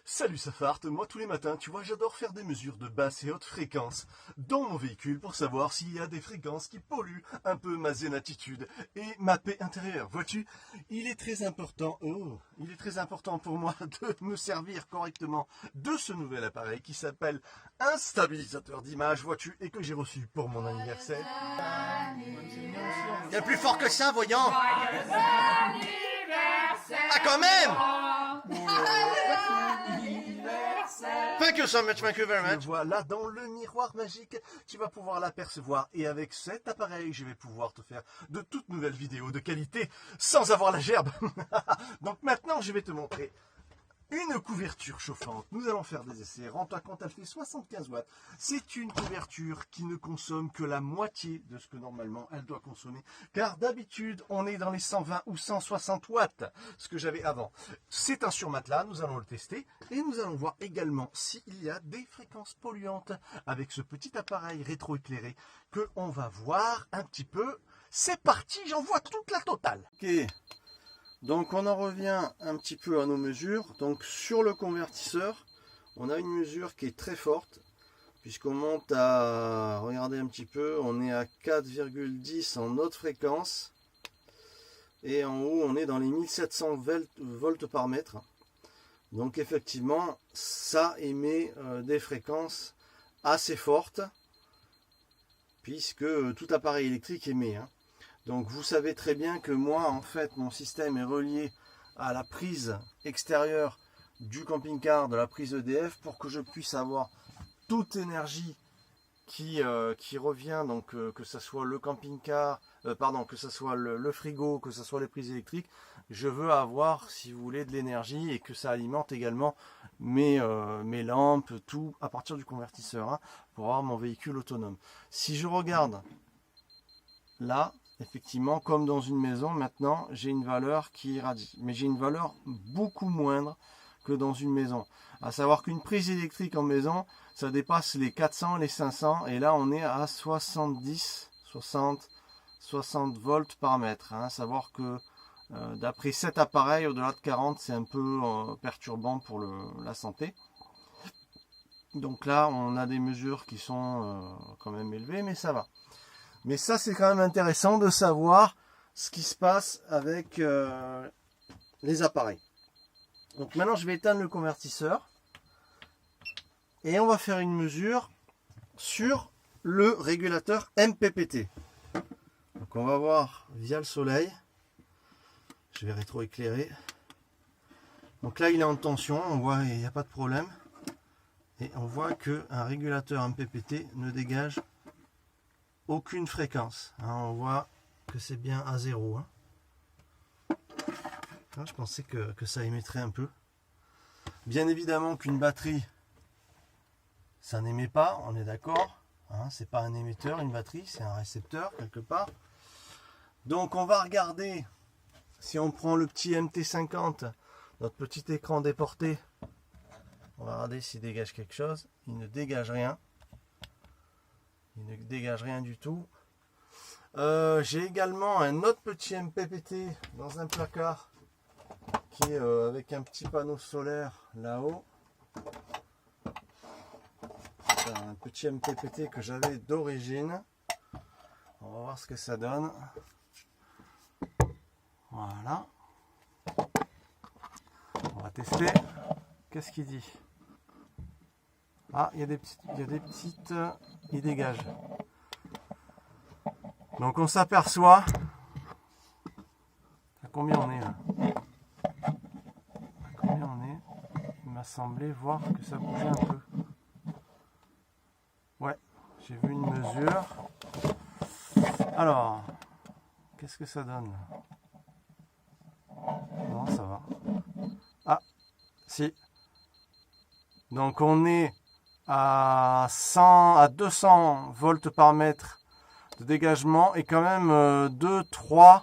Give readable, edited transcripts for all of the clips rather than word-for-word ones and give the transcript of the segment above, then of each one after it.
Salut Safart, moi tous les matins, tu vois, j'adore faire des mesures de basse et haute fréquence dans mon véhicule pour savoir s'il y a des fréquences qui polluent un peu ma zen attitude et ma paix intérieure. Vois-tu, il est très important pour moi de me servir correctement de ce nouvel appareil qui s'appelle un stabilisateur d'image, vois-tu, et que j'ai reçu pour mon anniversaire. Il y a plus fort que ça, voyons. Ah, quand même. Thank you so much, thank you very Tu le much. vois là dans le miroir magique, tu vas pouvoir l'apercevoir et avec cet appareil, je vais pouvoir te faire de toutes nouvelles vidéos de qualité sans avoir la gerbe. Donc maintenant, je vais te montrer une couverture chauffante. Nous allons faire des essais. Rends-toi compte, elle fait 75 watts. C'est une couverture qui ne consomme que la moitié de ce que normalement elle doit consommer. Car d'habitude, on est dans les 120 ou 160 watts, ce que j'avais avant. C'est un surmatelas, nous allons le tester. Et nous allons voir également s'il y a des fréquences polluantes avec ce petit appareil rétroéclairé que on va voir un petit peu. C'est parti, j'envoie toute la totale. Ok. Donc on en revient un petit peu à nos mesures. Donc sur le convertisseur, on a une mesure qui est très forte, puisqu'on monte à, regardez un petit peu, on est à 4,10 en haute fréquence, et en haut on est dans les 1700 volts par mètre. Donc effectivement, ça émet des fréquences assez fortes, puisque tout appareil électrique émet. Donc vous savez très bien que moi, en fait, mon système est relié à la prise extérieure du camping-car, de la prise EDF, pour que je puisse avoir toute énergie qui revient, donc que ce soit le camping-car, que ce soit le frigo, que ce soit les prises électriques. Je veux avoir, si vous voulez, de l'énergie et que ça alimente également mes lampes, tout à partir du convertisseur, pour avoir mon véhicule autonome. Si je regarde là, effectivement, comme dans une maison, maintenant, j'ai une valeur qui irradie. Mais j'ai une valeur beaucoup moindre que dans une maison. À savoir qu'une prise électrique en maison, ça dépasse les 400, les 500. Et là, on est à 70, 60 volts par mètre. À savoir que d'après cet appareil, au-delà de 40, c'est un peu perturbant pour la santé. Donc là, on a des mesures qui sont quand même élevées, mais ça va. Mais ça, c'est quand même intéressant de savoir ce qui se passe avec les appareils. Donc maintenant, je vais éteindre le convertisseur. Et on va faire une mesure sur le régulateur MPPT. Donc on va voir via le soleil. Je vais rétroéclairer. Donc là, il est en tension. On voit qu'il n'y a pas de problème. Et on voit qu'un régulateur MPPT ne dégage aucune fréquence. On voit que c'est bien à 0. Je pensais que ça émettrait un peu. Bien évidemment qu'une batterie, ça n'émet pas, on est d'accord. C'est pas un émetteur, une batterie, c'est un récepteur quelque part. Donc on va regarder, si on prend le petit MT50, notre petit écran déporté, on va regarder s'il dégage quelque chose. Il ne dégage rien. Il ne dégage rien du tout. J'ai également un autre petit MPPT dans un placard qui est avec un petit panneau solaire là-haut. Un petit MPPT que j'avais d'origine. On va voir ce que ça donne. Voilà. On va tester. Qu'est-ce qu'il dit? Ah, il y a des petites, il dégage. Donc on s'aperçoit. À combien on est là? À combien on est? Il m'a semblé voir que ça bougeait un peu. Ouais, j'ai vu une mesure. Alors, qu'est-ce que ça donne? Non, ça va. Ah, si. Donc on est à 200 volts par mètre de dégagement et quand même 2-3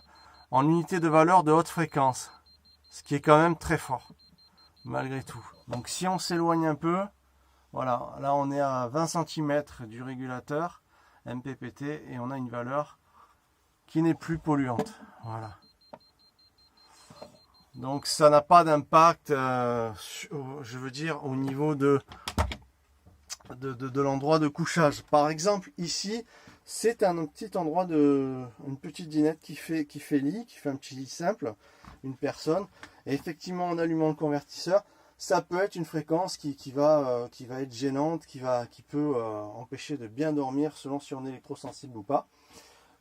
en unité de valeur de haute fréquence, ce qui est quand même très fort malgré tout. Donc si on s'éloigne un peu, voilà, là on est à 20 cm du régulateur MPPT et on a une valeur qui n'est plus polluante. Voilà. Donc ça n'a pas d'impact, je veux dire, au niveau de l'endroit de couchage. Par exemple, ici, c'est un petit endroit une petite dinette qui fait lit, qui fait un petit lit simple, une personne. Et effectivement, en allumant le convertisseur, ça peut être une fréquence qui va être gênante, qui peut empêcher de bien dormir selon si on est électrosensible ou pas.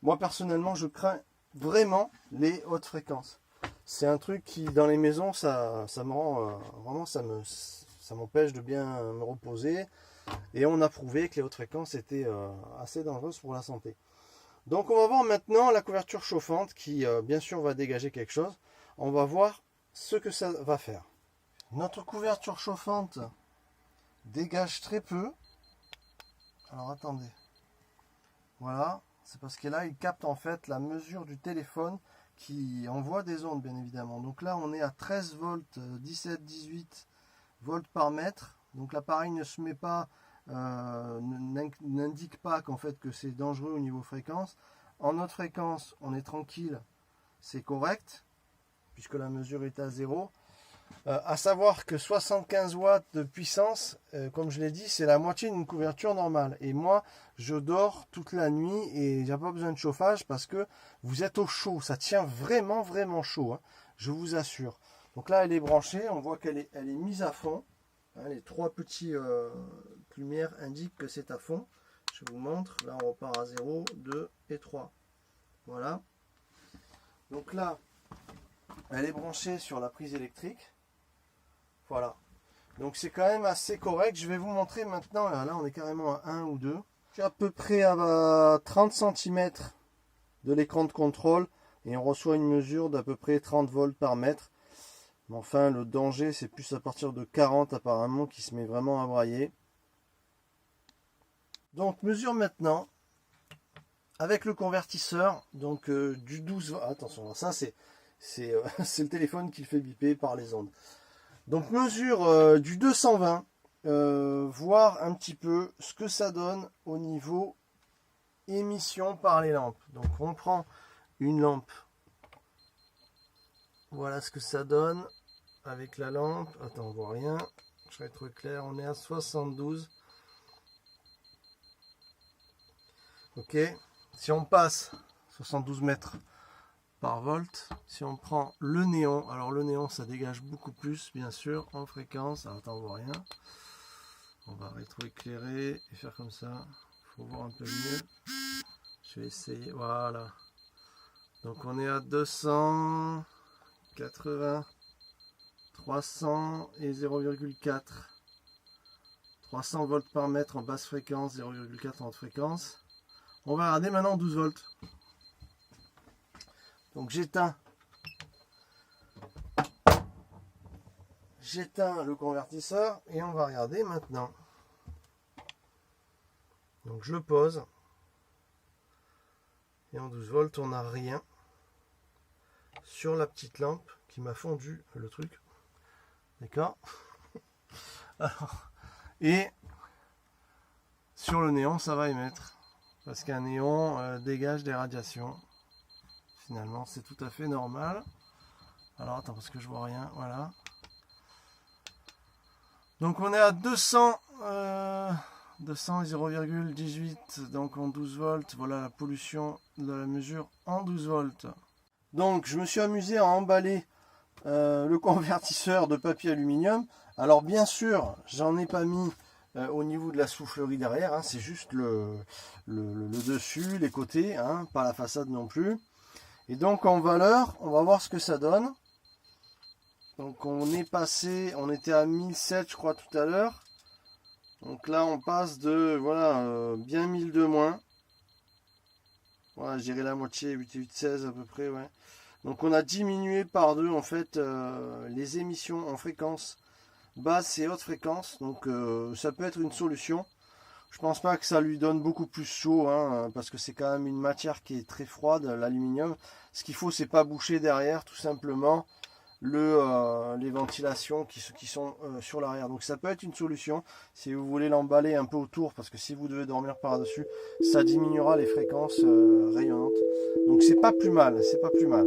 Moi personnellement, je crains vraiment les hautes fréquences. C'est un truc qui, dans les maisons, ça me rend vraiment, ça m'empêche de bien me reposer. Et on a prouvé que les hautes fréquences étaient assez dangereuses pour la santé. Donc on va voir maintenant la couverture chauffante qui, bien sûr, va dégager quelque chose. On va voir ce que ça va faire. Notre couverture chauffante dégage très peu. Alors attendez. Voilà. C'est parce que là, il capte en fait la mesure du téléphone qui envoie des ondes, bien évidemment. Donc là, on est à 13 volts, 17, 18 volts par mètre. Donc l'appareil ne se met pas, n'indique pas qu'en fait que c'est dangereux au niveau fréquence. En haute fréquence, on est tranquille, c'est correct, puisque la mesure est à 0. À savoir que 75 watts de puissance, comme je l'ai dit, c'est la moitié d'une couverture normale. Et moi, je dors toute la nuit et il n'y a pas besoin de chauffage parce que vous êtes au chaud. Ça tient vraiment, vraiment chaud, hein, je vous assure. Donc là, elle est branchée. On voit qu'elle est mise à fond. Hein, les trois petites lumières indiquent que c'est à fond. Je vous montre. Là, on repart à 0, 2 et 3. Voilà. Donc là, elle est branchée sur la prise électrique. Voilà, donc c'est quand même assez correct. Je vais vous montrer maintenant, là on est carrément à 1 ou 2. Je suis à peu près à 30 cm de l'écran de contrôle et on reçoit une mesure d'à peu près 30 volts par mètre. Mais enfin, le danger c'est plus à partir de 40 apparemment qui se met vraiment à brailler. Donc mesure maintenant avec le convertisseur, donc du 12 volts. Attention, ça c'est le téléphone qui fait biper par les ondes. Donc mesure du 220, voir un petit peu ce que ça donne au niveau émission par les lampes. Donc on prend une lampe, voilà ce que ça donne avec la lampe. Attends, on voit rien, je vais être clair, on est à 72. Ok, si on passe 72 mètres par volt, si on prend le néon, alors le néon ça dégage beaucoup plus bien sûr en fréquence. Alors attends, on voit rien, on va rétroéclairer et faire comme ça, il faut voir un peu mieux. Je vais essayer, voilà, donc on est à 280, 300 et 0,4, 300 volts par mètre en basse fréquence, 0,4 en haute fréquence. On va regarder maintenant 12 volts. Donc j'éteins le convertisseur et on va regarder maintenant. Donc je le pose et en 12 volts on n'a rien sur la petite lampe qui m'a fondu le truc. D'accord. Et sur le néon ça va émettre parce qu'un néon dégage des radiations. Finalement, c'est tout à fait normal. Alors, attends, parce que je vois rien. Voilà. Donc, on est à 200 0,18. Donc, en 12 volts. Voilà la pollution de la mesure en 12 volts. Donc, je me suis amusé à emballer le convertisseur de papier aluminium. Alors, bien sûr, j'en ai pas mis au niveau de la soufflerie derrière. Hein, c'est juste le dessus, les côtés, hein, pas la façade non plus. Et donc en valeur, on va voir ce que ça donne. Donc on est passé, on était à 1007 je crois tout à l'heure. Donc là on passe de, voilà, bien 1000 de moins. Voilà, je dirais la moitié, 8,16 à peu près, ouais. Donc on a diminué par deux en fait les émissions en fréquence basse et haute fréquence. Donc ça peut être une solution. Je pense pas que ça lui donne beaucoup plus chaud, hein, parce que c'est quand même une matière qui est très froide, l'aluminium. Ce qu'il faut, c'est pas boucher derrière, tout simplement, les ventilations qui sont sur l'arrière. Donc ça peut être une solution si vous voulez l'emballer un peu autour, parce que si vous devez dormir par-dessus, ça diminuera les fréquences rayonnantes. Donc c'est pas plus mal, c'est pas plus mal.